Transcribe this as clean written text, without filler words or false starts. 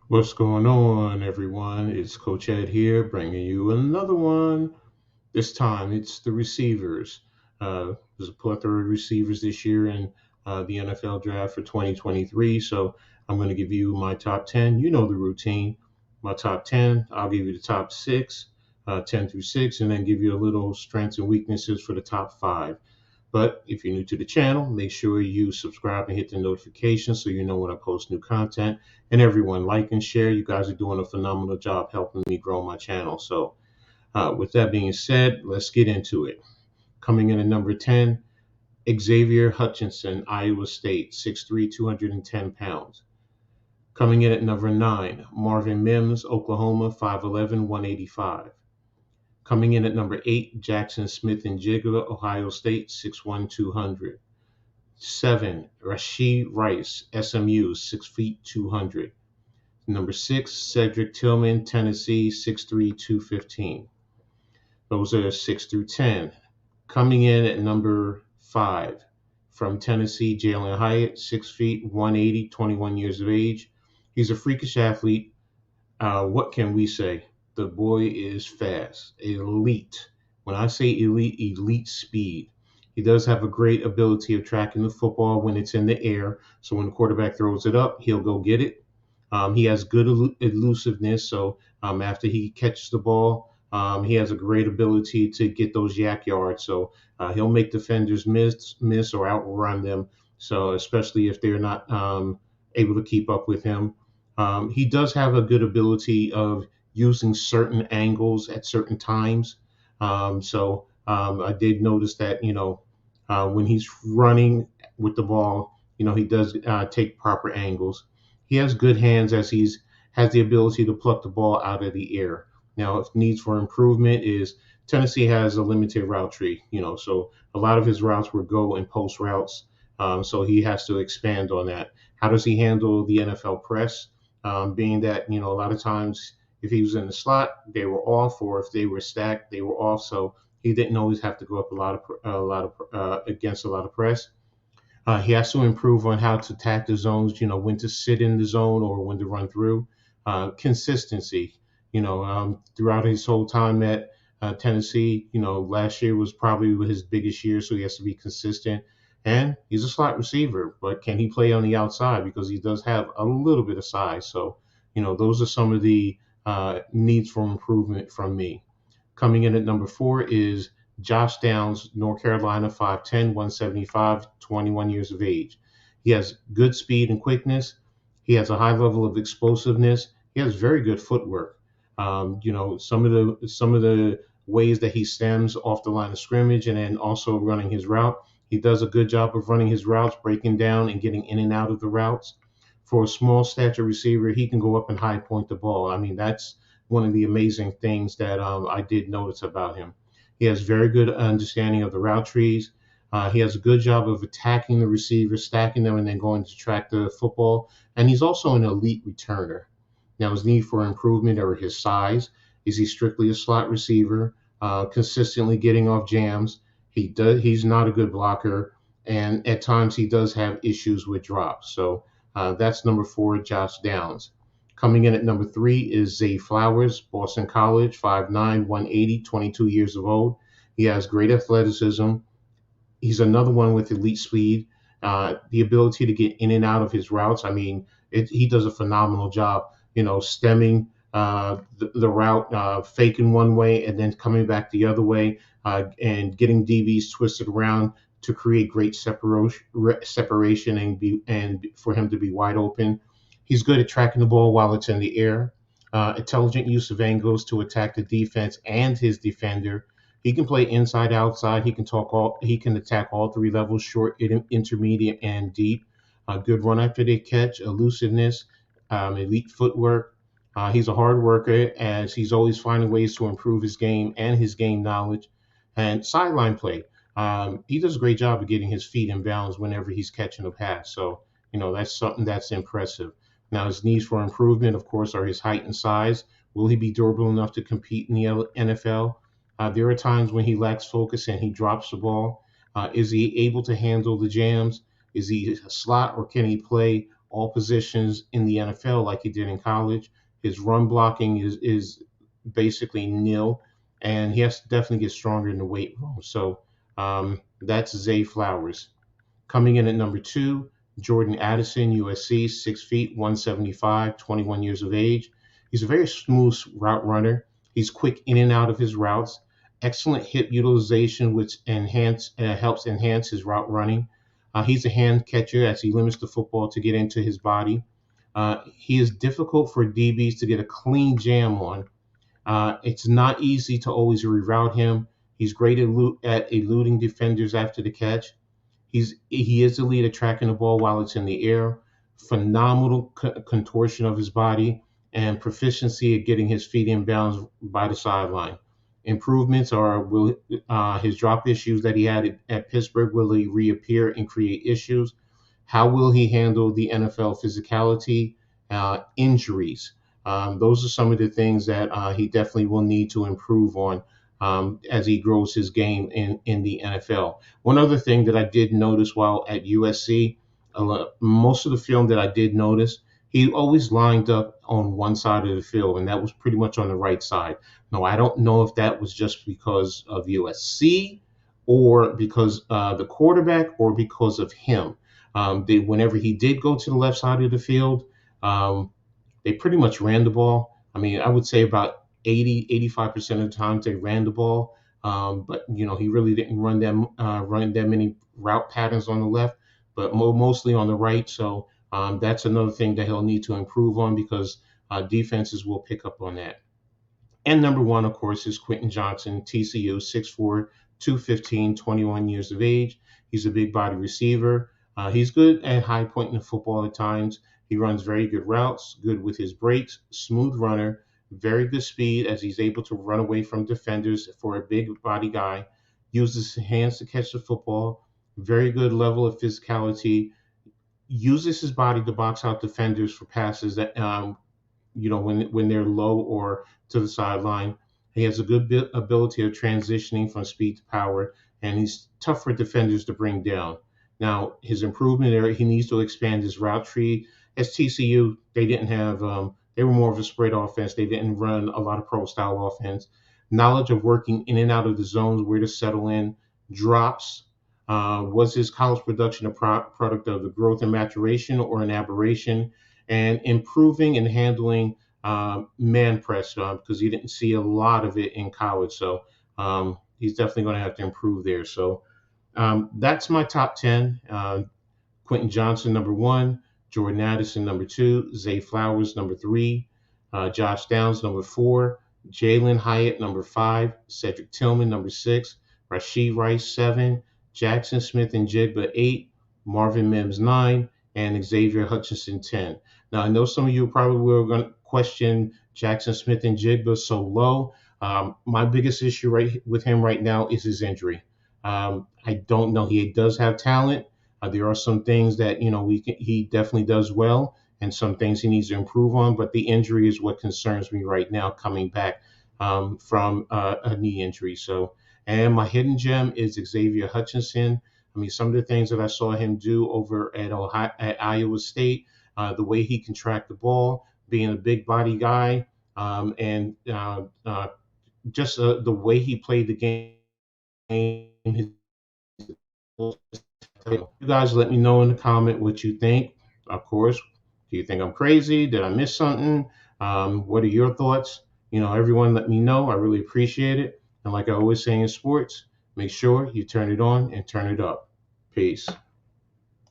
What's going on, everyone? It's Coach Ed here, bringing you another one. This time it's the receivers. There's a plethora of receivers this year in the NFL draft for 2023. So I'm going to give you my top 10. You know the routine. My top 10, I'll give you the top six, 10 through 6, and then give you a little strengths and weaknesses for the top five. But if you're new to the channel, make sure you subscribe and hit the notifications so you know when I post new content. And everyone, like and share. You guys are doing a phenomenal job helping me grow my channel. So, with that being said, let's get into it. Coming in at number 10, Xavier Hutchinson, Iowa State, 6'3", 210 pounds. Coming in at number 9, Marvin Mims, Oklahoma, 5'11", 185. Coming in at number 8, Jackson Smith and Jigga, Ohio State, 6'1", 200. 7, Rashee Rice, SMU, 6 feet, 200. Number 6, Cedric Tillman, Tennessee, 6'3", 215. Those are 6 through 10. Coming in at number 5, from Tennessee, Jalen Hyatt, 6 feet, 180, 21 years of age. He's a freakish athlete. What can we say? The boy is fast, elite. When I say elite, elite speed. He does have a great ability of tracking the football when it's in the air. So when the quarterback throws it up, he'll go get it. He has good elusiveness. So after he catches the ball, he has a great ability to get those yak yards. So he'll make defenders miss or outrun them. So especially if they're not able to keep up with him. He does have a good ability of using certain angles at certain times. I did notice that, when he's running with the ball, he does take proper angles. He has good hands as he's has the ability to pluck the ball out of the air. Now, if needs for improvement is Tennessee has a limited route tree, so a lot of his routes were go and post routes. So he has to expand on that. How does he handle the NFL press? Being that a lot of times if he was in the slot, they were off, or if they were stacked, they were off. So he didn't always have to go up against a lot of press. He has to improve on how to attack the zones, when to sit in the zone or when to run through. Consistency, throughout his whole time at Tennessee, last year was probably his biggest year, so he has to be consistent. And he's a slot receiver, but can he play on the outside? Because he does have a little bit of size. So, those are some of the needs for improvement from me. Coming in at number 4 is Josh Downs, North Carolina, 5'10", 175, 21 years of age. He has good speed and quickness. He has a high level of explosiveness. He has very good footwork. Some of the ways that he stems off the line of scrimmage and then also running his route. He does a good job of running his routes, breaking down and getting in and out of the routes. For a small stature receiver, he can go up and high point the ball. I mean, that's one of the amazing things that I did notice about him. He has very good understanding of the route trees. He has a good job of attacking the receivers, stacking them, and then going to track the football. And he's also an elite returner. Now, his need for improvement or his size. Is he strictly a slot receiver, consistently getting off jams? He's not a good blocker, and at times he does have issues with drops. So that's number 4, Josh Downs. Coming in at number 3 is Zay Flowers, Boston College, 5'9", 180, 22 years of old. He has great athleticism. He's another one with elite speed, the ability to get in and out of his routes. I mean, he does a phenomenal job, stemming the route, faking one way and then coming back the other way, and getting DBs twisted around to create great separation and for him to be wide open. He's good at tracking the ball while it's in the air. Intelligent use of angles to attack the defense and his defender. He can play inside, outside. He can attack all 3 levels: short, intermediate, and deep. Good run after the catch, elusiveness, elite footwork. He's a hard worker, as he's always finding ways to improve his game and his game knowledge. And sideline play. He does a great job of getting his feet in balance whenever he's catching a pass. So, that's something that's impressive. Now, his needs for improvement, of course, are his height and size. Will he be durable enough to compete in the NFL? There are times when he lacks focus and he drops the ball. Is he able to handle the jams? Is he a slot, or can he play all positions in the NFL like he did in college. His run blocking is basically nil, and he has to definitely get stronger in the weight room. So that's Zay Flowers. Coming in at number two, Jordan Addison, USC, 6 feet, 175, 21 years of age. He's a very smooth route runner. He's quick in and out of his routes. Excellent hip utilization, which helps enhance his route running. He's a hand catcher as he limits the football to get into his body. He is difficult for DBs to get a clean jam on. It's not easy to always reroute him. He's great at eluding defenders after the catch. He is elite at tracking the ball while it's in the air. Phenomenal contortion of his body and proficiency at getting his feet in bounds by the sideline. Improvements are will his drop issues that he had at Pittsburgh, will he reappear and create issues? How will he handle the NFL physicality, injuries? Those are some of the things that he definitely will need to improve on as he grows his game in the NFL. One other thing that I did notice while at USC, most of the film that I did notice, he always lined up on one side of the field, and that was pretty much on the right side. Now, I don't know if that was just because of USC or because the quarterback or because of him. Whenever he did go to the left side of the field, um, they pretty much ran the ball. I mean, I would say about 85% of the times they ran the ball. But he really didn't run that many route patterns on the left, but mostly on the right. So that's another thing that he'll need to improve on because defenses will pick up on that. And number one, of course, is Quentin Johnson, TCU, 6'4", 215, 21 years of age. He's a big body receiver. He's good at high pointing the football at times. He runs very good routes, good with his breaks, smooth runner, very good speed as he's able to run away from defenders for a big body guy. Uses his hands to catch the football. Very good level of physicality. Uses his body to box out defenders for passes that when they're low or to the sideline. He has a good ability of transitioning from speed to power, and he's tough for defenders to bring down. Now, his improvement area, he needs to expand his route tree. As TCU, they didn't have, they were more of a spread offense. They didn't run a lot of pro style offense. Knowledge of working in and out of the zones, where to settle in, drops. Was his college production a product of the growth and maturation or an aberration? And improving and handling man press because he didn't see a lot of it in college. So he's definitely going to have to improve there. So that's my top 10. Quentin Johnson, number one. Jordan Addison, number two. Zay Flowers, number three. Josh Downs, number four. Jalen Hyatt, number five. Cedric Tillman, number six. Rashee Rice, seven. Jackson Smith and Jigba, eight. Marvin Mims, nine. And Xavier Hutchinson, 10. Now, I know some of you probably were going to question Jackson Smith and Jigba so low. My biggest issue with him right now is his injury. I don't know. He does have talent. There are some things that he definitely does well, and some things he needs to improve on. But the injury is what concerns me right now, coming back from a knee injury. So, and my hidden gem is Xavier Hutchinson. I mean, some of the things that I saw him do over at Iowa State, the way he can track the ball, being a big body guy, and just the way he played the game. You guys let me know in the comment what you think. Of course, do you think I'm crazy? Did I miss something? What are your thoughts? Everyone let me know. I really appreciate it. And like I always say in sports, make sure you turn it on and turn it up. Peace.